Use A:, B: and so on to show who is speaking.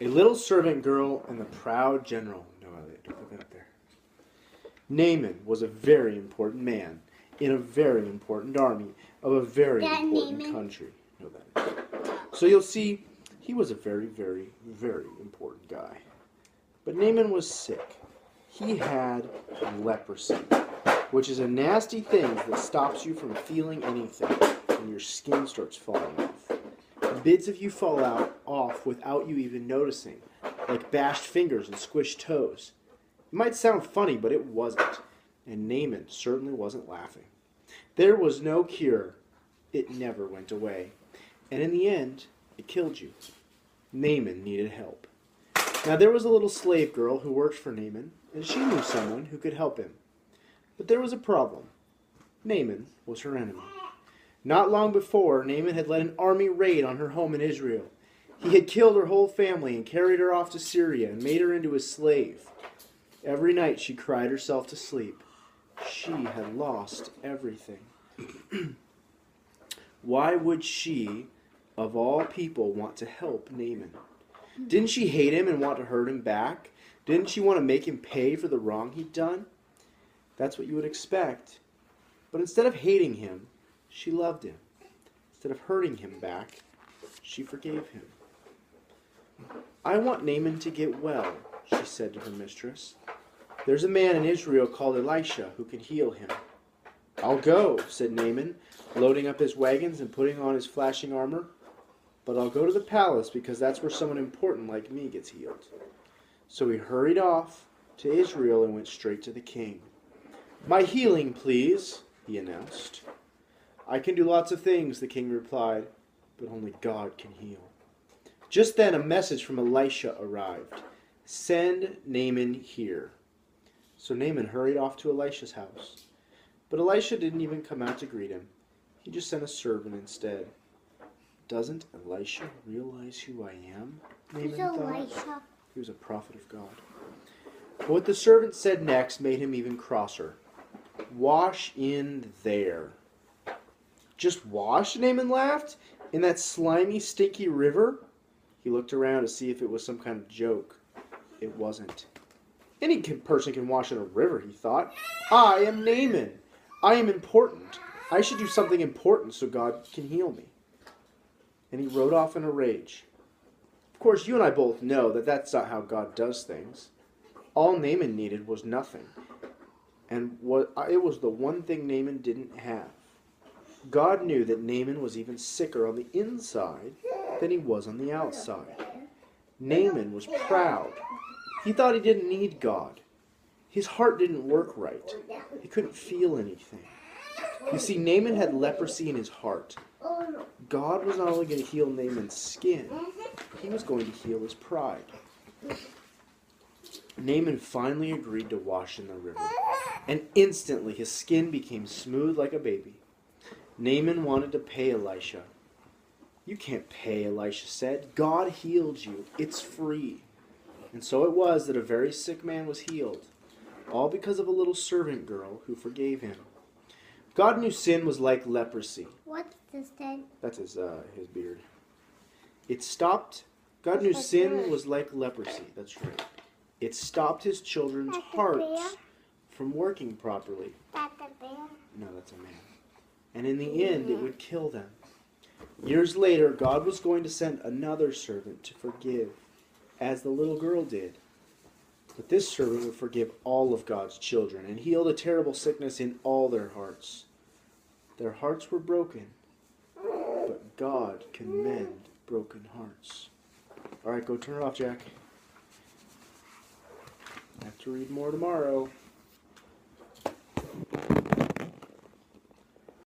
A: A little servant girl and the proud general. No, Elliot, don't put that up there. Naaman was a very important man in a very important army of a very important country. No, that is. So you'll see, he was a very, very, very important guy. But Naaman was sick. He had leprosy, which is a nasty thing that stops you from feeling anything when your skin starts falling off. Bits of you fall off without you even noticing, like bashed fingers and squished toes. It might sound funny, but it wasn't. And Naaman certainly wasn't laughing. There was no cure. It never went away. And in the end, it killed you. Naaman needed help. Now there was a little slave girl who worked for Naaman, and she knew someone who could help him. But there was a problem. Naaman was her enemy. Not long before, Naaman had led an army raid on her home in Israel. He had killed her whole family and carried her off to Syria and made her into his slave. Every night she cried herself to sleep. She had lost everything. Why would she, of all people, want to help Naaman? Didn't she hate him and want to hurt him back? Didn't she want to make him pay for the wrong he'd done? That's what you would expect. But instead of hating him, she loved him. Instead of hurting him back, she forgave him. I want Naaman to get well, she said to her mistress. There's a man in Israel called Elisha who can heal him. I'll go, said Naaman, loading up his wagons and putting on his flashing armor. But I'll go to the palace because that's where someone important like me gets healed. So he hurried off to Israel and went straight to the king. My healing, please, he announced. I can do lots of things, the king replied, but only God can heal. Just then a message from Elisha arrived. Send Naaman here. So Naaman hurried off to Elisha's house. But Elisha didn't even come out to greet him. He just sent a servant instead. Doesn't Elisha realize who I am? Naaman thought. Elisha? He was a prophet of God. But what the servant said next made him even crosser. Wash in there. Just wash? Naaman laughed. In that slimy, stinky river? He looked around to see if it was some kind of joke. It wasn't. Any person can wash in a river, he thought. I am Naaman. I am important. I should do something important so God can heal me. And he rode off in a rage. Of course, you and I both know that that's not how God does things. All Naaman needed was nothing. And it was the one thing Naaman didn't have. God knew that Naaman was even sicker on the inside than he was on the outside. Naaman was proud. He thought he didn't need God. His heart didn't work right. He couldn't feel anything. You see, Naaman had leprosy in his heart. God was not only going to heal Naaman's skin, he was going to heal his pride. Naaman finally agreed to wash in the river, and instantly his skin became smooth like a baby. Naaman wanted to pay Elisha. You can't pay, Elisha said. God healed you. It's free. And so it was that a very sick man was healed, all because of a little servant girl who forgave him. God knew sin was like leprosy.
B: What's this thing?
A: That's his beard. It stopped. God knew sin was like leprosy. That's right. It stopped his children's hearts from working properly.
B: That's a bear.
A: No, that's a man. And in the end, it would kill them. Years later, God was going to send another servant to forgive, as the little girl did. But this servant would forgive all of God's children and heal the terrible sickness in all their hearts. Their hearts were broken, but God can mend broken hearts. All right, go turn it off, Jack. I have to read more tomorrow.